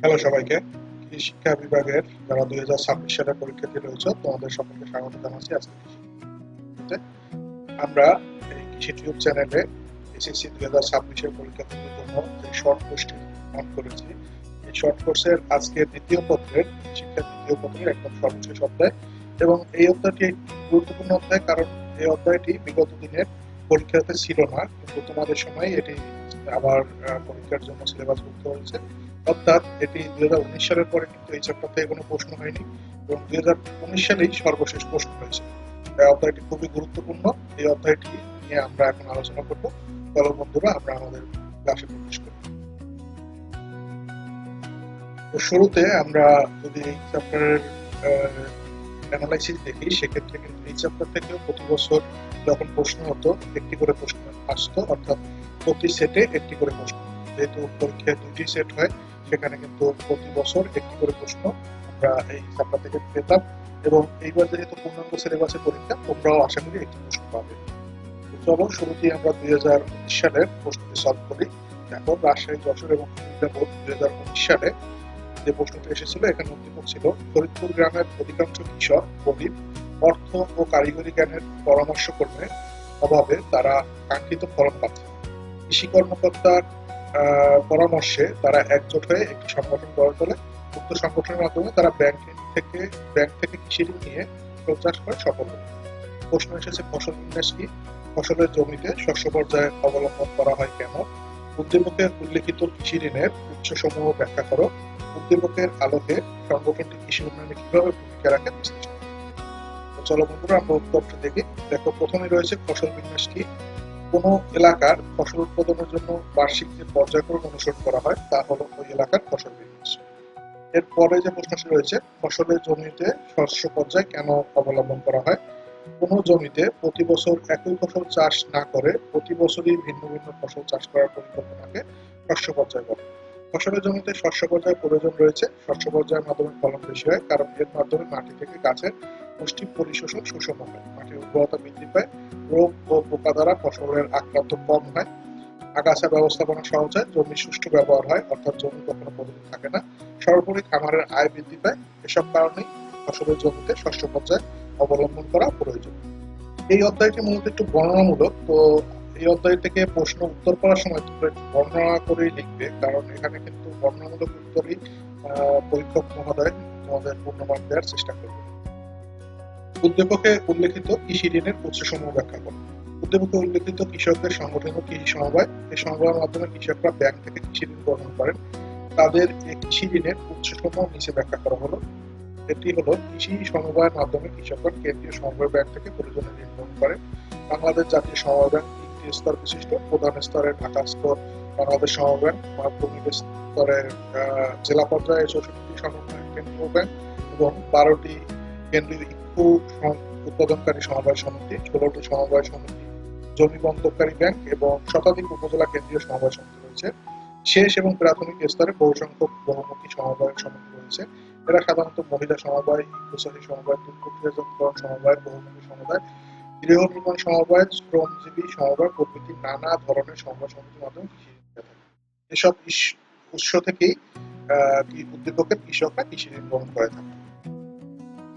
Hello সবাইকে। কৃষি শিক্ষা বিভাগের যারা 2026 সালে পরীক্ষার্থী রয়েছে তোমাদের সকলকে স্বাগত জানাচ্ছি আজকে কৃষিতে। আমরা এই কৃষি টিউব চ্যানেলে এসএসসি 2026 পরীক্ষার্থীদের জন্য যে শর্ট কোর্সটি অন করেছি, এই শর্ট কোর্সের আজকে দ্বিতীয় পত্রের শিক্ষার দ্বিতীয় পত্রের একদম সর্বশেষ অধ্যায়, এবং এই অধ্যায়টি একটি গুরুত্বপূর্ণ অধ্যায়, কারণ এই অধ্যায়টি বিগত দিনের পরীক্ষাতে ছিল না, কিন্তু তোমাদের সময় এটি আবার পরীক্ষার জন্য সিলেবাসভুক্ত হয়েছে। অর্থাৎ এটি 2019 সালের পরে কিন্তু এই চ্যাপ্টার থেকে কোনো প্রশ্ন হয়নি, এবং 2019 সালেই সর্বশেষ প্রশ্ন হয়েছে। এই অধ্যায়টি খুবই গুরুত্বপূর্ণ। এই অধ্যায়টি নিয়ে আমরা এখন আলোচনা করব। চলো বন্ধুরা, আমরা আমাদের ক্লাসে প্রবেশ করি। তো শুরুতে আমরা যদি এই চ্যাপ্টারের অ্যানালাইসিস দেখি, সেক্ষেত্রে কিন্তু এই চ্যাপ্টার থেকেও প্রতি বছর যখন প্রশ্ন হতো একটি করে প্রশ্ন আসতো, অর্থাৎ প্রতি সেটে একটি করে প্রশ্ন। যেহেতু পরীক্ষায় 2টি সেট হয়, সেখানে কিন্তু প্রতি বছর একটি করে প্রশ্ন আমরা এই চ্যাপ্টার থেকে পেতাম, এবং এইবার যেহেতু পূর্ণাঙ্গ সিলেবাসের পরীক্ষা, তোমরাও আশা করি একটি প্রশ্ন পাবে। চলো শুরুতেই আমরা 2019 সালের প্রশ্নটি সলভ করি। দেখো, রাজশাহী, যশোর এবং কুমিল্লা বোর্ড 2019 সালে যে প্রশ্নটি এসেছিল, এখানে উদ্দীপক ছিল ফরিদপুর গ্রামের অধিকাংশ কৃষক গরিব, অর্থ ও কারিগরি জ্ঞানের পরামর্শক্রমের অভাবে তারা কাঙ্ক্ষিত ফলন পাচ্ছে। কৃষি কর্মকর্তার পরামর্শে তারা একজোট হয়ে একটি সংগঠন গড়ে তোলে। উক্ত সংগঠনের মাধ্যমে তারা ব্যাংক থেকে কৃষি ঋণ নিয়ে ফসল চাষ করে সফল হয়। প্রশ্ন এসেছে ফসল বিন্যাস কি, ফসলের জমিতে শস্য পর্যায়ে অবলম্বন করা হয় কেন, উদ্দীপকের উল্লেখিত কৃষি ঋণের উৎসসমূহ ব্যাখ্যা করো, উদ্দীপকের আলোকে সংগঠনটি কৃষি উন্নয়নে কিভাবে ভূমিকা রাখে বিশ্লেষণ। চলো বন্ধুরা, আমরা উত্তরটা দেখি। দেখো, প্রথমে রয়েছে ফসল বিন্যাস কি। কোন এলাকার ফসল উৎপাদনের জন্য বার্ষিক যে পর্যায়ক্রম অনুসরণ করা হয় তা হলো ওই এলাকার ফসল বিন্যাস। এরপরে যে প্রশ্নটি রয়েছে, ফসলের জমিতে শস্য পর্যায় কেন অবলম্বন করা হয়। কোন জমিতে প্রতি বছর একই ফসল চাষ না করে প্রতি বছরই ভিন্ন ভিন্ন ফসল চাষ করার পরিকল্পনাকে শস্য পর্যায় বলে। ফসলের জমিতে শস্য পর্যায়ের প্রয়োজন রয়েছে। শস্য পর্যায়ের মাধ্যমে ফলন বেশি হয়, কারণ এর মাধ্যমে মাটি থেকে গাছের পুষ্টি পরিশোষণ সুষম হয়, মাটির উর্বরতা বৃদ্ধি পায়, রোগ ও পোকা দ্বারা ফসলের আক্রান্ত কম হয়, আগাছা ব্যবস্থাপনা সহজ হয়, জমির সুষ্ঠু ব্যবহার হয়, অর্থাৎ জমি কখনো পতিত থাকে না, সর্বোপরি খামারের আয় বৃদ্ধি পায়। এসব কারণেই ফসলের জমিতে শস্য পর্যায় অবলম্বন করা প্রয়োজন। এই অধ্যায়টি মূলত একটু বর্ণনামূলক, তো এই অধ্যায় থেকে প্রশ্ন উত্তর করার সময় তোমরা একটু বর্ণনা করেই লিখবে, কারণ এখানে কিন্তু বর্ণনামূলক উত্তরই পরীক্ষক মহোদয় তোমাদের পূর্ণমান দেওয়ার চেষ্টা করবে। উদ্দীপকে উল্লেখিত কৃষি ঋণের উৎসসমূহ ব্যাখ্যা করো। উদ্দীপকে উল্লেখিত কৃষকদের সংগঠিত কৃষি সমবায়, এই সমবায়ের মাধ্যমে কৃষকরা ব্যাংক থেকে কৃষি ঋণ গ্রহণ করেন। তাদের এই কৃষি ঋণের উৎসসমূহ নিচে ব্যাখ্যা করা হলো। এটি হলো, কৃষি সমবায়ের মাধ্যমে কৃষকরা কেন্দ্রীয় সমবায় ব্যাংক থেকে প্রয়োজনীয় ঋণ গ্রহণ করে। বাংলাদেশ জাতীয় সমবায় ব্যাংক 3টি স্তর বিশিষ্ট। প্রধান স্তরের ঢাকা স্তর বাংলাদেশ সমবায় ব্যাংক, মাধ্যমিক স্তরের জেলা পর্যায়ে 64টি সমবায় কেন্দ্রীয় ব্যাংক, এবং 12টি কেন্দ্রীয় ইক্ষু উৎপাদনকারী সমবায় সমিতি, 16টি সমবায় সমিতি, জমি বন্ধককারী ব্যাংক, এবং শতাধিক উপজেলা কেন্দ্রীয় সমবায় সমিতি রয়েছে। শেষ এবং প্রাথমিক স্তরে বহু সংখ্যক বহুমুখী সমবায় সমিতি রয়েছে। এরা সাধারণত মহিলা সমবায়, ইকোসারি সমবায়, দুধ প্রক্রিয়াজাতকরণ সমবায়, বহুমুখী সমবায়, গৃহ নির্মাণ সমবায়, শ্রমজীবী সমবায় প্রভৃতি নানা ধরনের সমবায় সমিতির মাধ্যমে কৃষি ঋণ পেয়ে থাকে। এসব উৎস থেকেই উদ্দীপকের কৃষকরা কৃষি ঋণ গ্রহণ করে থাকে।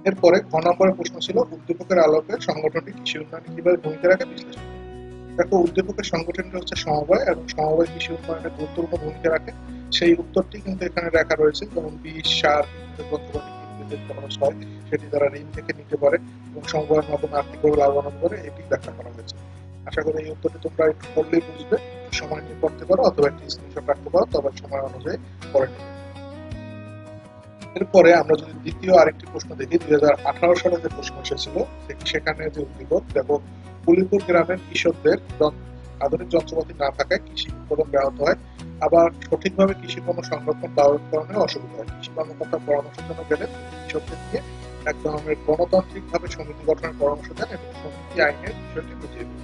এরপরে ঘ নম্বরের প্রশ্ন ছিল, উদ্দীপকের আলোকে সংগঠনটি কৃষি উন্নয়নে কিভাবে ভূমিকা রাখে বিশ্লেষণ। দেখো, উদ্দীপকের সংগঠনটি হচ্ছে সমবায়, এবং সমবায় কৃষি উন্নয়নে গুরুত্বপূর্ণ ভূমিকা রাখে। সেই উত্তরটি কিন্তু এখানে লেখা রয়েছে, যেমন বীজ, সার, যন্ত্রপাতি কিনতে যে খরচ হয় সেটি তারা ঋণ থেকে নিতে পারে, এবং সমবায়ের মাধ্যমে আর্থিকভাবে লাভবান করে, এটি ব্যাখ্যা করা হয়েছে। আশা করি এই উত্তরটি তোমরা একটু পড়লেই বুঝবে। একটু সময় নিয়ে পড়তে পারো, অথবা একটি স্ক্রিনশট রাখতে পারো, তবে সময় অনুযায়ী পড়ে নেবে। এরপরে আমরা যদি দ্বিতীয় আরেকটি প্রশ্ন দেখি, 2018 সালে যে প্রশ্ন এসেছিল, সেখানে যে উদ্দীপক, দেখো, কুলিপুর গ্রামের কৃষকদের আধুনিক যন্ত্রপাতি না থাকায় কৃষি উৎপাদন ব্যাহত হয়, আবার সঠিকভাবে কৃষি পণ্য সংরক্ষণ বাস্তবায়নে অসুবিধা হয়। কৃষি কর্মকর্তার পরামর্শের জন্য গেলে কৃষকদের নিয়ে এক ধরনের গণতান্ত্রিক ভাবে সমিতি গঠনের পরামর্শ দেন, এবং সমিতি আইনের বিষয়টি বুঝিয়ে দেন।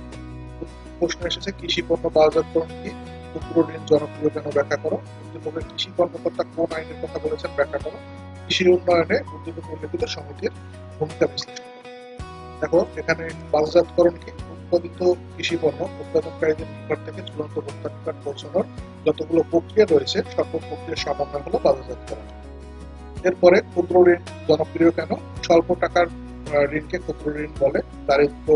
প্রশ্ন এসেছে কৃষি পণ্য বাজারজাতকরণ কি, ক্ষুদ্র ঋণ জনপ্রিয় কেন ব্যাখ্যা করো। উদ্দীপকের কৃষি কর্মকর্তা কোন আইনের কথা বলেছেন ব্যাখ্যা করো। কৃষি উন্নয়নে উদ্দীপকে উল্লেখিত সমিতির ভূমিকা বিশ্লেষণ করো। দেখো, এখানে বাজারজাতকরণ কি, উৎপাদিত কৃষি পণ্য উৎপাদনকারীদের নিকট থেকে চূড়ান্ত ভোক্তার নিকট পৌঁছানোর যতগুলো প্রক্রিয়া রয়েছে সকল প্রক্রিয়ার সমন্বয় হলো বাজারজাতকরণ। এরপরে ক্ষুদ্র ঋণ জনপ্রিয় কেন? স্বল্প টাকার ঋণকে ক্ষুদ্র ঋণ বলে। দারিদ্র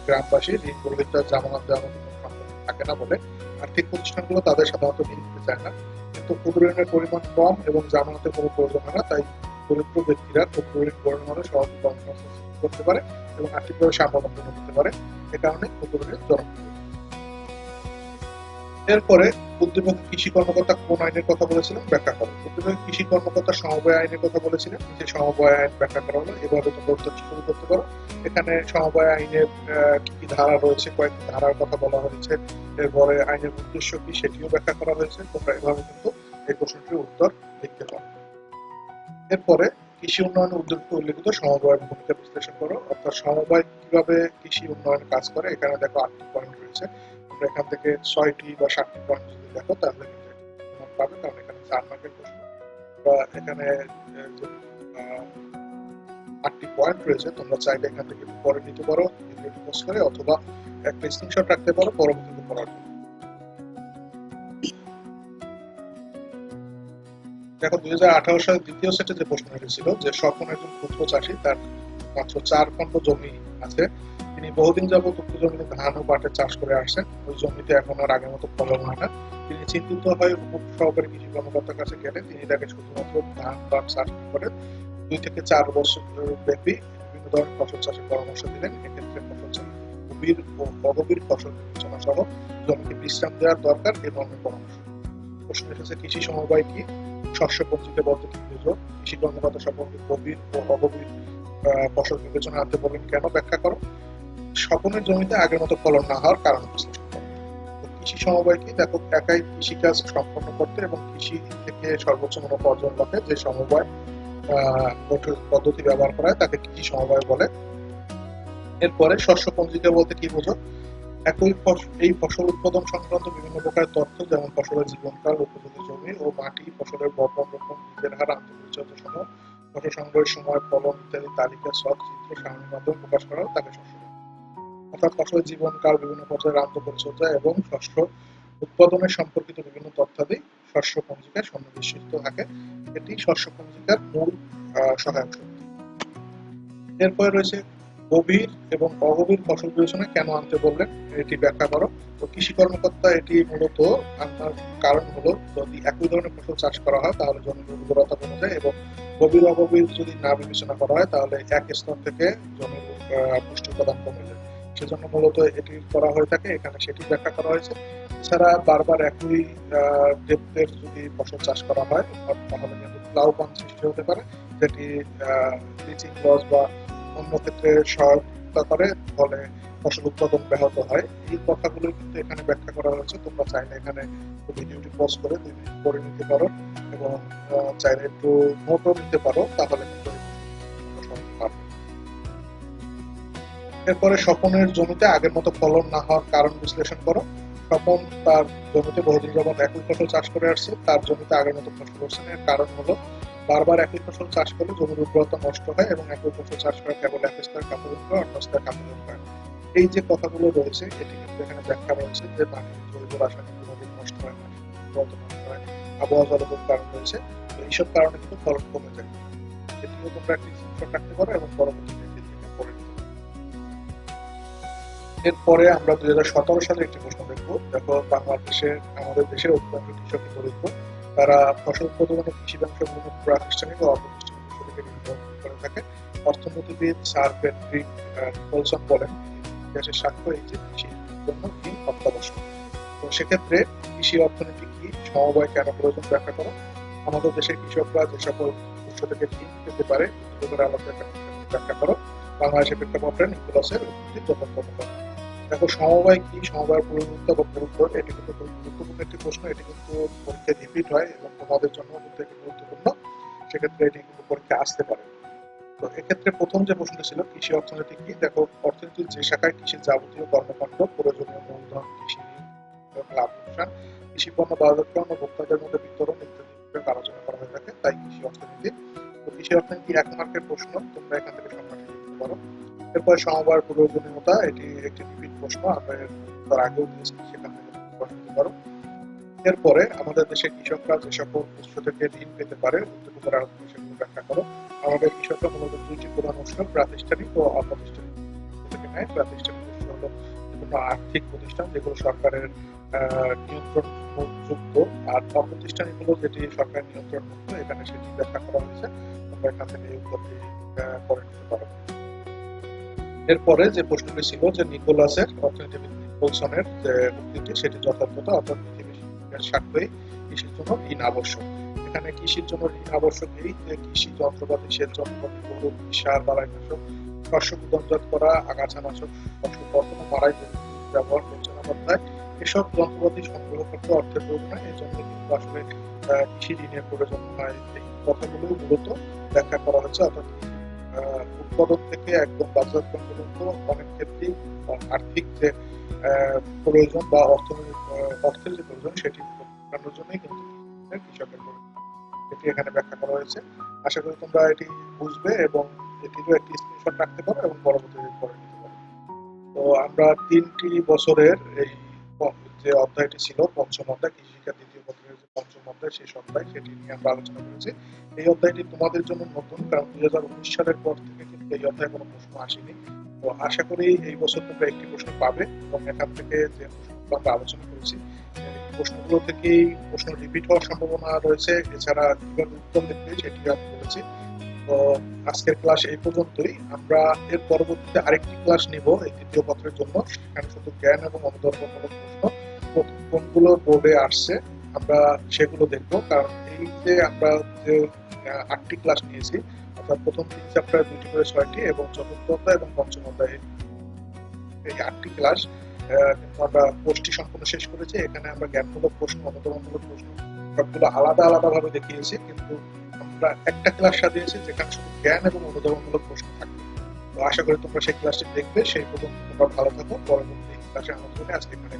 গ্রামবাসী ঋণ গ্রহীতার জামানত দেওয়ার মতো কোনো সম্পত্তি থাকে না বলে আর্থিক প্রতিষ্ঠানগুলো তাদের সাধারণত ঋণ দিতে চায় না। কিন্তু ক্ষুদ্র ঋণের পরিমাণ কম এবং জামানতের কোনো প্রয়োজন হয় না, তাই দরিদ্র ব্যক্তিরা ক্ষুদ্র ঋণ গ্রহণ হলে সহজে কর্মসংস্থান সৃষ্টি করতে পারে এবং আর্থিকভাবে স্বাবলম্বী হতে পারে। এ কারণে ক্ষুদ্র ঋণ জনপ্রিয়। এরপরে উদ্দীপক কৃষি কর্মকর্তা কোন আইনের কথা বলেছিলেন ব্যাখ্যা করো। উদ্দীপক কৃষি কর্মকর্তা সমবায় আইনের কথা বলেছিলেন, যে সমবায় আইন ব্যাখ্যা করা হলো। এভাবে তোমরা উত্তর শুরু করতে পারো। এখানে সমবায় আইনের কি কি ধারা রয়েছে, কয়েকটি ধারার কথা বলা হয়েছে, এরপরে আইনের উদ্দেশ্য কি সেটিও ব্যাখ্যা করা হয়েছে। তোমরা এভাবে কিন্তু এই প্রশ্নটির উত্তর লিখতে পারো। এরপরে কৃষি উন্নয়ন উদ্যোগকে উল্লেখিত সমবায়ের ভূমিকা বিশ্লেষণ করো, অর্থাৎ সমবায় কিভাবে কৃষি উন্নয়ন কাজ করে। এখানে দেখো 8টি পয়েন্ট রয়েছে। তোমরা এখান থেকে 6টি বা 7টি পয়েন্ট যদি দেখো তাহলে কিন্তু তোমার পাবে, কারণ এখানে 4 মার্কের প্রশ্ন বা এখানে যে 8টি পয়েন্ট রয়েছে তোমরা চাইলে এখান থেকে পরে নিতে পারো ভিডিওটি পোস্ট করে, অথবা একটা স্ক্রিনশট রাখতে পারো পরবর্তীতে পড়ার জন্য। দেখো 2018 সালের দ্বিতীয় সেটে যে প্রশ্ন এসেছিল যে স্বপন একজন ক্ষুদ্র চাষী, তার মাত্র 4 খণ্ড জমি আছে, তিনি বহুদিন যাবত উক্ত জমিতে ধান ও পাটের চাষ করে আসছেন। ওই জমিতে এখন আর আগের মতো ফলন হয় না। তিনি চিন্তিত হয়ে উপ সহকারী কৃষি কর্মকর্তার কাছে গেলেন। তিনি তাকে শুধুমাত্র ধান পাট চাষ করে 2 থেকে 4 বছর ব্যাপী বিভিন্ন ধরনের ফসল চাষের পরামর্শ দিলেন। এক্ষেত্রে ফসল চাষ গভীর ও অগভীর ফসল বিবেচনা সহ জমিতে বিশ্রাম দেওয়ার দরকার এ ধরনের পরামর্শ। প্রশ্ন এসেছে কৃষি সমবায় কি? শস্য পঞ্জিকা বলতে কি বুঝো? কৃষি কর্মকর্তা সম্পর্কে গভীর ও অগভীর ফসল বিবেচনা আনতে বলেন কেন ব্যাখ্যা করো। স্বপনের জমিতে আগের মতো ফলন না হওয়ার কারণ বিশ্লেষণ করো। কৃষি সমবায় কি? দেখো, একাই কৃষিকাজ সম্পন্ন করতে এবং কৃষি থেকে সর্বোচ্চ মুনাফা অর্জন লক্ষ্যে যে সমবায় পদ্ধতি ব্যবহার করা হয় তাকে কৃষি সমবায় বলে। এরপরে শস্য পঞ্জিকা বলতে কি বোঝো? এই ফসল উৎপাদন সংক্রান্ত বিভিন্ন প্রকারের তথ্য, যেমন ফসলের জীবনকাল, উপযোগী জমি ও মাটি, ফসলের বপন, রোপণ, বীজের হার, আন্তঃপরিচর্যা সহ ফসল সংগ্রহের সময়, ফলন ইত্যাদি তালিকা, ছক, চিত্র, সারণীর মাধ্যমে প্রকাশ করা হয় তাকে শস্য। অর্থাৎ ফসলের জীবনকাল, বিভিন্ন পর্যায়ের আন্তঃপরিচর্যা এবং শস্য উৎপাদনের সম্পর্কিত বিভিন্ন তথ্যাদি শস্য পঞ্জিকায় সন্নিবেশিত থাকে। এটি শস্য পঞ্জিকার মূল সহায়ক শক্তি। এরপরে রয়েছে গভীর এবং অগভীর ফসল বিবেচনা কেন আনতে বললেন, এটি ব্যাখ্যা করো। তো কৃষি কর্মকর্তা এটি মূলত আনার কারণ হলো, যদি একই ধরনের ফসল চাষ করা হয় তাহলে জমির উর্বরতা কমে যায়, এবং গভীর অগভীর যদি না বিবেচনা করা হয় তাহলে এক স্তর থেকে জমির পুষ্টি উপাদান কমে যায়। সেজন্য মূলত এটি করা হয়ে থাকে, এখানে সেটি ব্যাখ্যা করা হয়েছে। এছাড়া বারবার একই ডেপ্থের যদি ফসল চাষ করা হয় তাহলে কিন্তু প্লাউপান সৃষ্টি হতে পারে, যেটি রিচিং লস বা অন্য ক্ষেত্রে সহায়তা করে, ফলে ফসল উৎপাদন ব্যাহত হয়। এই কথাগুলো কিন্তু এখানে ব্যাখ্যা করা হয়েছে। তোমরা চাইলে এখানে ভিডিওটি পজ করে 2 মিনিট পরে নিতে পারো এবং চাইলে একটু নোটও নিতে পারো, তাহলে কিন্তু পারবে। এরপরে স্বপনের জমিতে আগের মতো ফলন না হওয়ার কারণ বিশ্লেষণ করো। স্বপন তার জমিতে বহুদিন যাবত একই ফসল চাষ করে আসছে, তার জমিতে আগের মতো ফসল হচ্ছে না। এর কারণ হলো বারবার একই ফসল চাষ করলে জমির উর্বরতা নষ্ট হয় এবং একই ফসল চাষ করা কেবল এক স্তর কাপড় করে অন্য স্তর কাপড় হয়। এই যে কথাগুলো রয়েছে এটি কিন্তু এখানে ব্যাখ্যা রয়েছে যে মাটির জৈব রাসায়নিক গুণাগুণ নষ্ট হয়, মাটির উর্বরতা নষ্ট হয়, আবহাওয়া জলবায়ুর কারণ রয়েছে। তো এইসব কারণে কিন্তু ফলন কমে যায়। এটিও তোমরা একটি স্ক্রিনশট রাখতে পারো এবং পরবর্তীতে পড়ে নিতে পারো। এরপরে আমরা 2017 সালে একটি প্রশ্ন দেখবো। দেখো, আমাদের দেশের অধিকাংশ কৃষক দরিদ্র, তারা ফসল উৎপাদন ও কৃষি ব্যবসা বিভিন্ন প্রাতিষ্ঠানিক ও অপ্রাতিষ্ঠানিক উৎস থেকে ঋণ গ্রহণ করে থাকে। অর্থনীতিবিদ স্যার প্যাট্রিক নিকলসন বলেন, ইতিহাসের সাক্ষ্য এই যে কৃষির জন্য ঋণ অত্যাবশ্যক। তো সেক্ষেত্রে কৃষি অর্থনীতি কি, সমবায় কেন প্রয়োজন ব্যাখ্যা করো। আমাদের দেশের কৃষকরা যে সকল উৎস থেকে ঋণ পেতে পারে আলাদা ব্যাখ্যা করো। বাংলাদেশের প্রেক্ষাপটে নিকোলাসের উক্তি যথাযথ। দেখো, সমবায় কি, সমবায়ের প্রয়োজনীয়তা বা গুরুত্ব, এটি কিন্তু খুব গুরুত্বপূর্ণ একটি প্রশ্ন। এটি কিন্তু পরীক্ষায় রিপিট হয় এবং তোমাদের জন্য কিন্তু এটি গুরুত্বপূর্ণ। সেক্ষেত্রে এটি কিন্তু পরীক্ষায় আসতে পারে। তো এক্ষেত্রে প্রথম যে প্রশ্নটি ছিল কৃষি অর্থনীতি কি, দেখো, অর্থনীতির যে শাখায় কৃষির যাবতীয় কর্মকাণ্ড, প্রয়োজনীয় মূলধন, কৃষি লাভ লোকসান, কৃষি পণ্য বাজারজাতকরণ ও ভোক্তাদের মধ্যে বিতরণ ইত্যাদি বিষয়ে আলোচনা করা হয়ে থাকে, তাই কৃষি অর্থনীতি। তো কৃষি অর্থনীতি 1 মার্কের প্রশ্ন, তোমরা এখান থেকে সংখ্যাটি লিখতে পারো। এরপরে সমবায়ের প্রয়োজনীয়তা, এটি একটি রিপিট প্রশ্ন, আমরা এর আগেও দিয়েছি, সেখান থেকে প্রশ্ন দিতে পারো। এরপরে আমাদের দেশে কৃষকরা যে সকল উৎস থেকে ঋণ পেতে পারে সেগুলো ব্যাখ্যা করো। আমাদের কৃষকরা মূলত দুইটি প্রধান উৎস, প্রাতিষ্ঠানিক ও অপ্রাতিষ্ঠানিক থেকে নেয়। প্রাতিষ্ঠানিক উৎস হলো বিভিন্ন আর্থিক প্রতিষ্ঠান যেগুলো সরকারের নিয়ন্ত্রণ যুক্ত, আর অপ্রাতিষ্ঠানিক হলো যেটি সরকার নিয়ন্ত্রণ মুক্ত। এখানে সেটি ব্যাখ্যা করা হয়েছে, তোমরা এখান থেকে এই উত্তরটি করে নিতে পারো। এরপরে যে প্রশ্নটি ছিল যে নিকোলাসের অর্থনীতিবিদ নিকোলসনের যে উক্তিটি সেটি যথার্থতা, অর্থাৎ পৃথিবীর স্বার্থেই কৃষির জন্য ঋণ আবশ্যক। এখানে কৃষির জন্য ঋণ আবশ্যক এই যে কৃষি যন্ত্রপাতি, সেচ যন্ত্রপাতি, গরু, সার, বালাইনাশক, শস্য গুদামজাত করা, আগাছানাশক, ফসল কখনো মারাই ব্যবহার করছে না, অর্থাৎ এসব যন্ত্রপাতি সংগ্রহ করতে অর্থের প্রয়োজন হয়। এই জন্য কিন্তু আসলে কৃষি ঋণের প্রয়োজন হয়। এই কথাগুলো মূলত ব্যাখ্যা করা হচ্ছে, অর্থাৎ উৎপাদন থেকে একদম বাজারজাতকরণ পর্যন্ত অনেক ক্ষেত্রেই আর্থিক যে প্রয়োজন বা অর্থের যে প্রয়োজন সেটি মেটানোর জন্যই কিন্তু কৃষকের এটি এখানে ব্যাখ্যা করা হয়েছে। আশা করি তোমরা এটি বুঝবে এবং এটিরও একটি স্ক্রিনশট রাখতে পারো এবং পরবর্তীতে পড়ে নিতে পারো। তো আমরা 3টি বছরের এই যে অধ্যায়টি ছিল পঞ্চম অধ্যায়, কৃষি শিক্ষা দ্বিতীয় পত্রের যে পঞ্চম অধ্যায় শেষ অধ্যায়, সেটি নিয়ে আমরা আলোচনা করেছি। এই অধ্যায়টি তোমাদের জন্য নতুন, কারণ 2019 সালের পর থেকে কিন্তু এই অধ্যায়ে কোনো প্রশ্ন আসেনি। তো আশা করি এই বছর তোমরা একটি প্রশ্ন পাবে এবং এখান থেকে যে প্রশ্নগুলো আমরা আলোচনা করেছি প্রশ্নগুলো থেকেই প্রশ্ন রিপিট হওয়ার সম্ভাবনা রয়েছে। এছাড়া কিভাবে উত্তর লিখবে সেটি আমি বলেছি। তো আজকের ক্লাস এই পর্যন্তই। আমরা এর পরবর্তীতে আরেকটি ক্লাস নিব এই তৃতীয় পত্রের জন্য। সেখানে শুধু জ্ঞান এবং অনুধাবনমূলক প্রশ্ন কোনগুলো বোর্ডে আসছে আমরা সেগুলো দেখবো, কারণ এই যে আমরা যে 8টি ক্লাস নিয়েছি, অর্থাৎ প্রথম 3 চ্যাপ্টার 2টি করে 6টি এবং চতুর্থ অধ্যায় এবং পঞ্চম অধ্যায় এই 8টি ক্লাস কিন্তু আমরা কোর্সটি সম্পূর্ণ শেষ করেছি। এখানে আমরা জ্ঞানমূলক প্রশ্ন, অনুধাবনমূলক প্রশ্ন সবগুলো আলাদা আলাদা ভাবে দেখিয়েছি, কিন্তু আমরা একটা ক্লাস সাজিয়েছি যেখানে শুধু জ্ঞান এবং অনুধাবনমূলক প্রশ্ন থাকবে। তো আশা করি তোমরা সেই ক্লাসটি দেখবে। সেই পর্যন্ত তোমরা ভালো থাকো। পরবর্তী ক্লাসে আমাদের আজকে এখানে